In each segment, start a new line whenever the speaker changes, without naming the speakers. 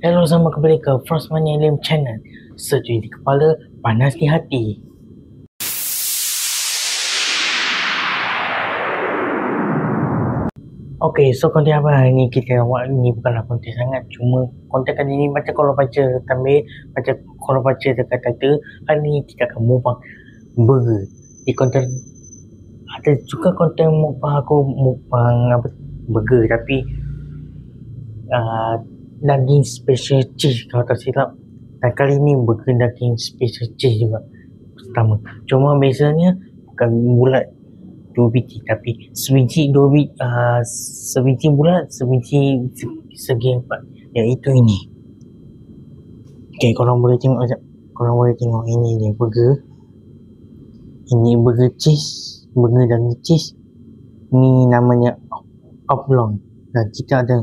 Hello, selamat kembali ke Frost Money Alim Channel. Sejuk di kepala, panas di hati. Okay, so konten apa hari ni kita buat ni bukanlah konten sangat. Cuma konten kali ni macam kalau baca thumbnail, macam kalau baca dekat title, hari ni kita akan mukbang burger. Di konten ada juga konten mukbang aku mukbang apa burger tapi daging special cheese kalau tak silap. Dan kali ni burger daging special cheese juga pertama. Cuma bezanya bukan bulat 2 biji tapi sebiji 2 biji, sebiji bulat, sebiji segi 4, iaitu ini. Okay, korang boleh tengok sekejap. Korang boleh tengok ini dia burger. Ini burger cheese, burger daging cheese. Ni namanya oblong dan kita ada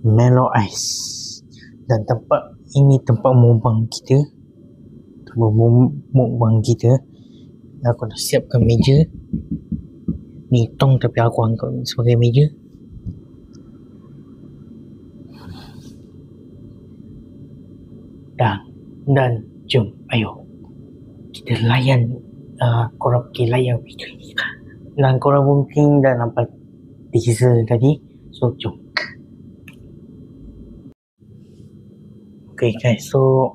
mellow ice. Dan tempat ini tempat mukbang kita. Mukbang kita. Aku dah siapkan meja. Ni tong tapi aku anggap sebagai meja. Dan jom, ayo kita layan. Korang pergi layan video ni. Dan korang mungkin dah nampak teaser tadi. So jom. Okay guys, so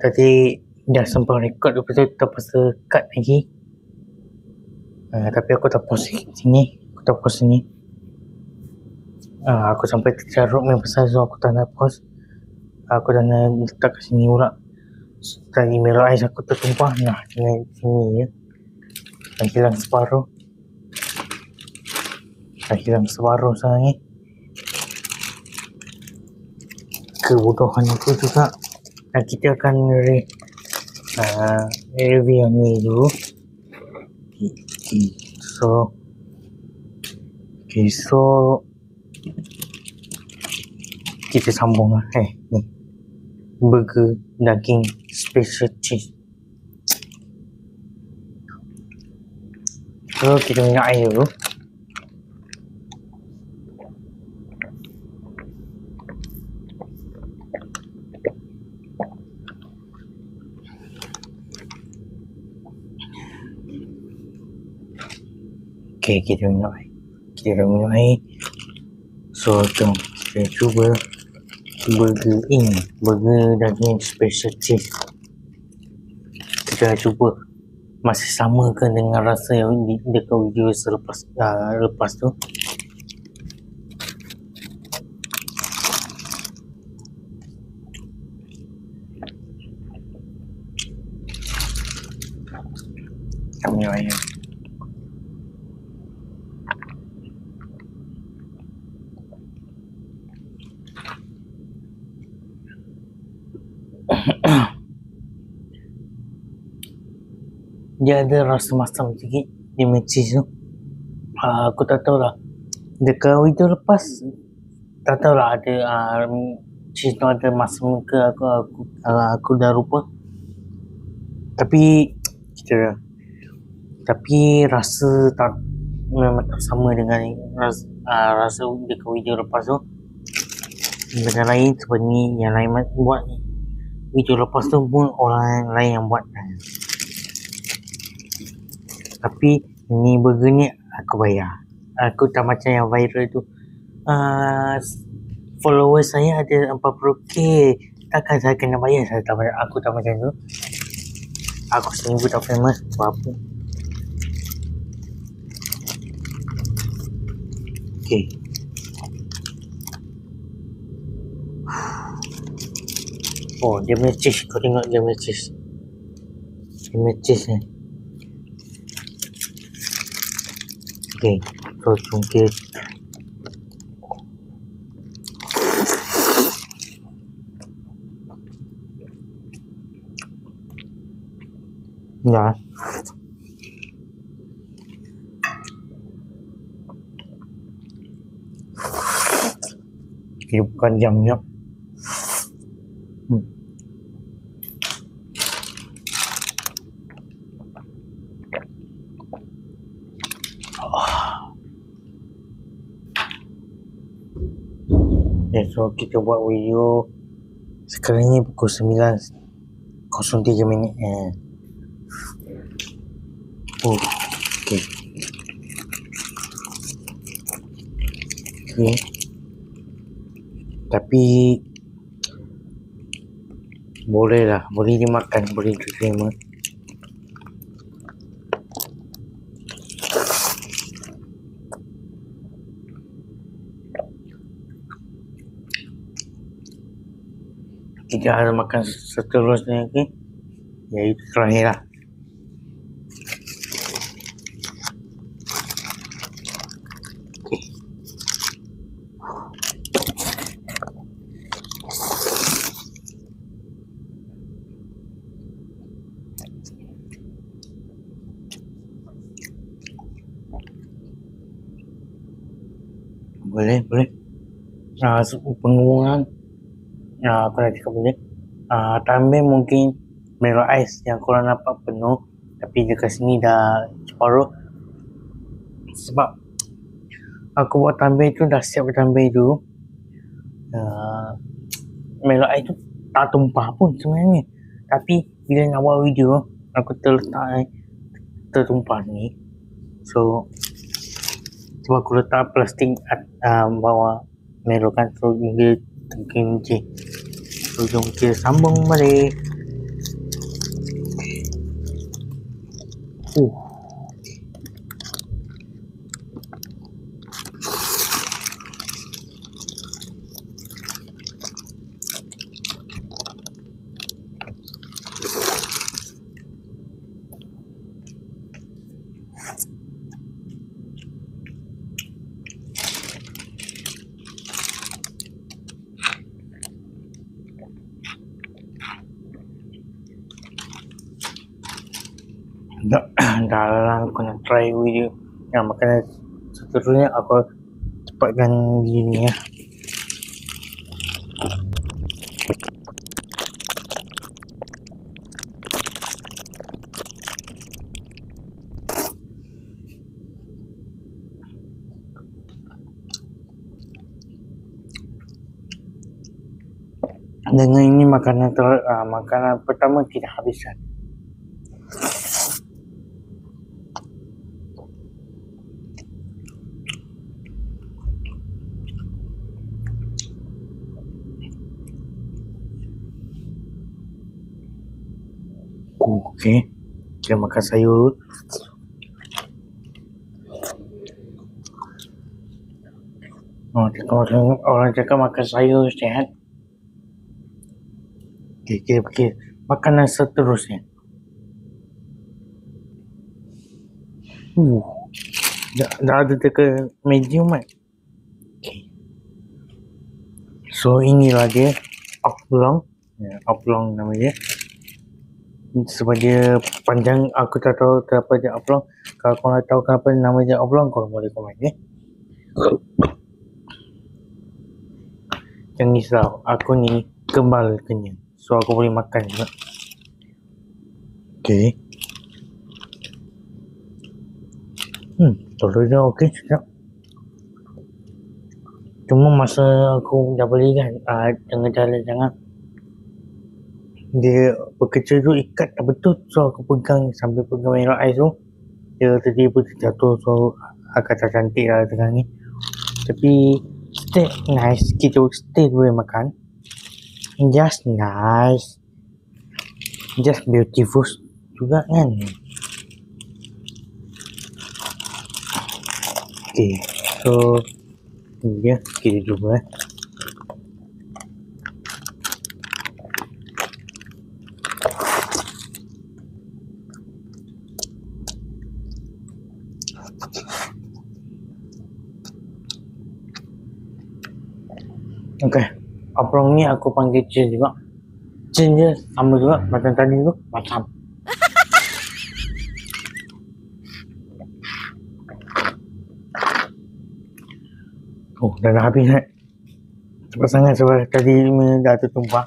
tadi dah sempat record, lepas tu terpaksa cut lagi. Tapi aku tak post sini. Aku sampai tercarut main pasal, so aku tak nak post. Aku dah nak letak kat sini pula. Tadi merah ais aku tertumpah. Nah, dengan sini je. Dah hilang separuh sekarang ni. Kebodohan itu juga. Dan kita akan review yang ni dulu. So kita sambung lah. Ni burger daging special cheese. So kita minum air dulu. Okay, kita minum air. So jom kita cuba burger ini, burger daging special cheese. Kita cuba masih sama ke dengan rasa yang dekat video lepas tu. Kita minum air. Dia ada rasa masam sikit di cheese tu. Aku tak tahu lah. Dekat video lepas tak tahu lah ada cheese tu ada masam ke aku dah lupa. Tapi rasa tak memang tak sama dengan rasa dekat video lepas tu. Dengan lain sebenarnya yang lain buat video lepas tu pun orang lain yang buat. Tapi ni burger ni aku bayar. Aku tak macam yang viral tu. Followers saya ada 40k. Takkan saya kena bayar? Aku tak macam tu. Aku seminggu tak famous apa-apa. Okay. Oh, dia punya cheese. Kau tengok dia punya cheese. Ni. Okay, so cungkit. Ya. Ini bukan jamnya. Okay, so kita buat video sekarang ni pukul 9.03 minit. Okay. Okay. Tapi boleh lah, boleh dimakan, boleh diterima. Kita harus makan seterusnya, okay? Iaitu terakhir lah. Boleh. Pengumuman. Aku nak cakap boleh. Tambah mungkin Milo Ice yang korang nampak penuh, tapi dekat sini dah separuh. Sebab aku buat tambah tu, dah siap tambah tu. Milo Ice tu tak tumpah pun sebenarnya. Tapi bila nak buat video, aku tertumpah ni. So sebab aku letak plastik bawah Milo kan, so dia terkincir. So jom kita sambung balik. Dah lah, aku nak try video yang makanan seterusnya. Aku cepatkan video ni ya. Dengan ini makanan pertama tidak habiskan. Okay, kita makan sayur. Orang cakap makan sayur sihat. Okay, kita pergi makanan seterusnya. Dah ada dekat medium kan. Okay. So inilah dia oblong. Oblong nama dia. Sebab dia panjang, aku tak tahu kenapa dia oblong. Kalau korang tahu kenapa nama dia oblong, korang boleh komen ya. Jangan risau, aku ni kembal kenyang, so aku boleh makan juga. Okay. Telurnya okey sedap. Cuma masa aku dah beli kan, tengah jalan dia bekerja tu ikat tak betul, so aku pegang sambil pegang Milo Ice tu, dia tiba-tiba terjatuh. So agak tak cantik lah tengah ni. Tapi still nice, kita still boleh makan. Just nice, just beautiful juga kan. Okay, so ini dia, kita cuba Okay, oblong ni aku panggil cheese juga. Cheese dia sama juga macam tadi tu, macam. Dah nak habis kan. Cepat sangat sebab tadi dah tertumpah.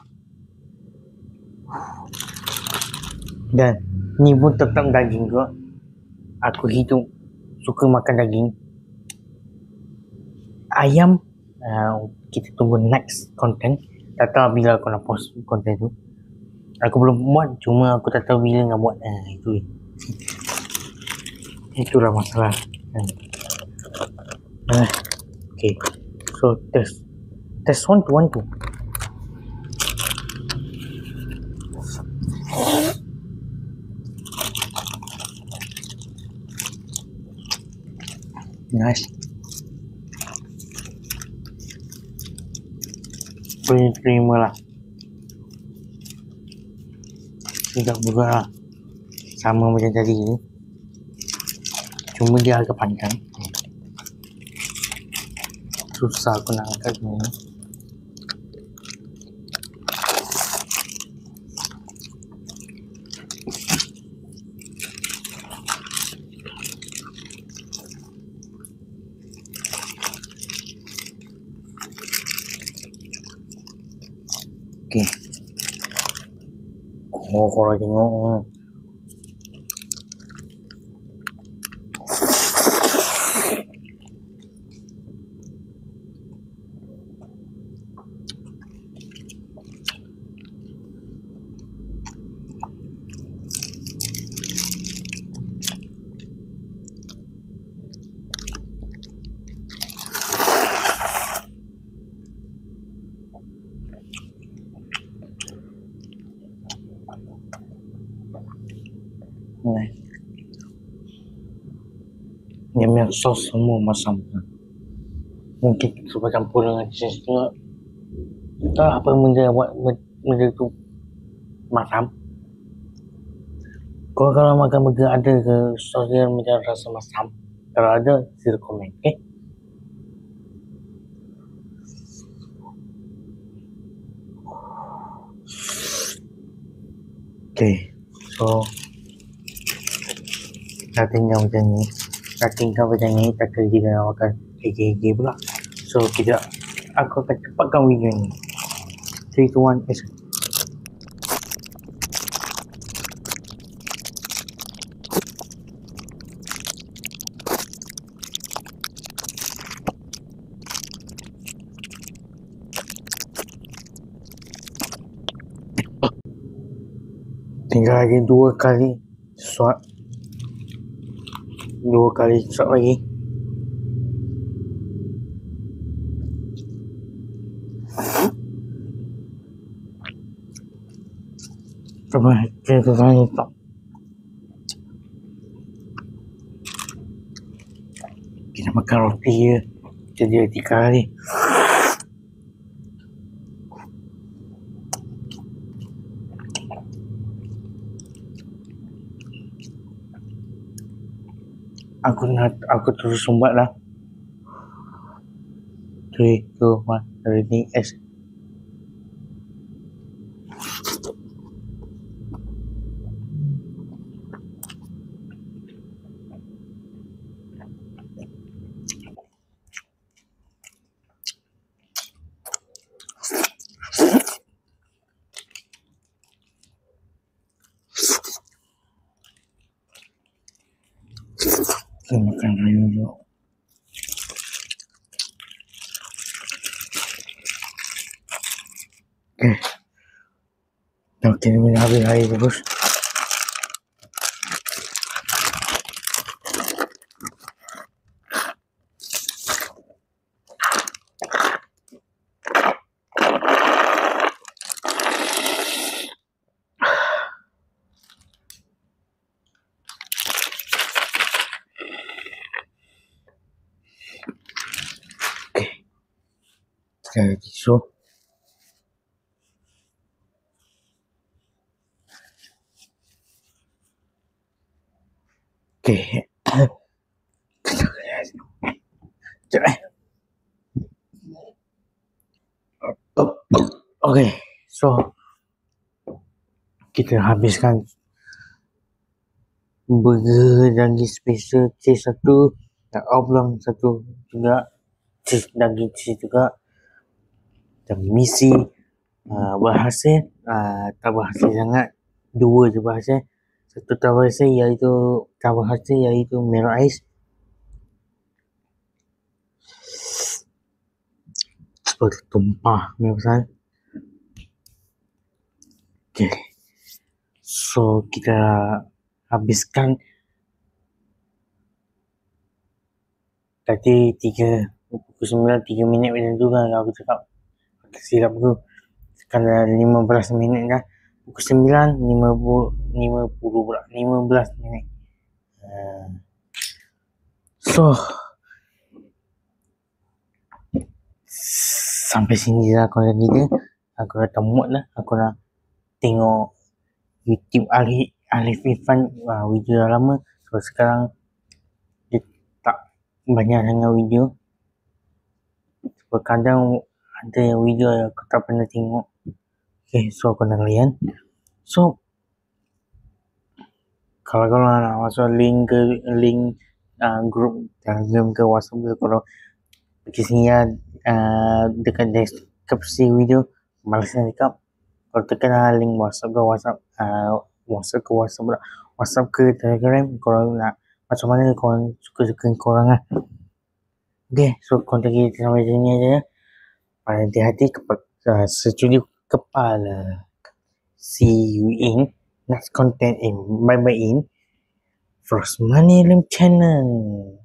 Dan ni pun tetap daging juga. Aku hidup suka makan daging. Ayam kita tunggu next content. Tak tahu bila aku nak post content tu. Aku belum buat, cuma aku tak tahu bila nak buat. Itulah masalah. Okay, so test 1 to 1 2. Nice. Boleh terima lah. Sedap juga lah. Sama macam tadi ni. Cuma dia agak panjang. Susah aku nak angkat ni. Okay. Oh, kalau tengok dia punya sos semua masam. Mungkin cuba campur dengan cheese juga. Tak apa benda buat benda tu masam. Kau kalau makan burger ada ke sos dia macam rasa masam? Kalau ada, sila komen, okay? Okay, so dah tinggal macam ni. Tak kerja nak makan hege pula. So aku akan cepatkan video ni. 3, 2, 1, action. Tinggal lagi 2 kali swap. 2 kali swap lagi. Coba kita tanya tak. Kita makan roti je. Kita 3 kali. Aku terus sumbat lah. 3, 2, 1, ready, action. Kita makan raya dulu. Okay, kita minum habis air terus. Okay, tisu. Okay. Okay, so kita habiskan burger daging special cheese 1 dan oblong 1 juga, cheese daging cheese juga, dan misi berhasil. Tak berhasil sangat, 2 je berhasil. 1 tak berhasil iaitu merah ais. bertumpah pasal. Okay. So kita habiskan tadi pukul 9 3 minit macam tu kan aku cakap. Tak silap tu. Sekarang 15 minit dah. Pukul 9 50 pula 15 minit. So sampai sini lah konten kita. Aku dah temut lah. Aku nak tengok YouTube Alif Irfan. Video dah lama. So sekarang dia tak banyak sangat video. Sebab kadang ada video yang aku tak pernah tengok. Okay, so aku nak kalian. So kalau nak masuk link grup Telegram ke WhatsApp ke, kalau pergi sini lah, dekat deskripsi video balas cakap. Kalau tekan link WhatsApp ke Telegram, kalau nak macam mana korang suka korang lah. Okay, so konten kita sampai sini aja ya. Hati-hati setuju kepala. See you in next content in bye in Frost Money Lim channel.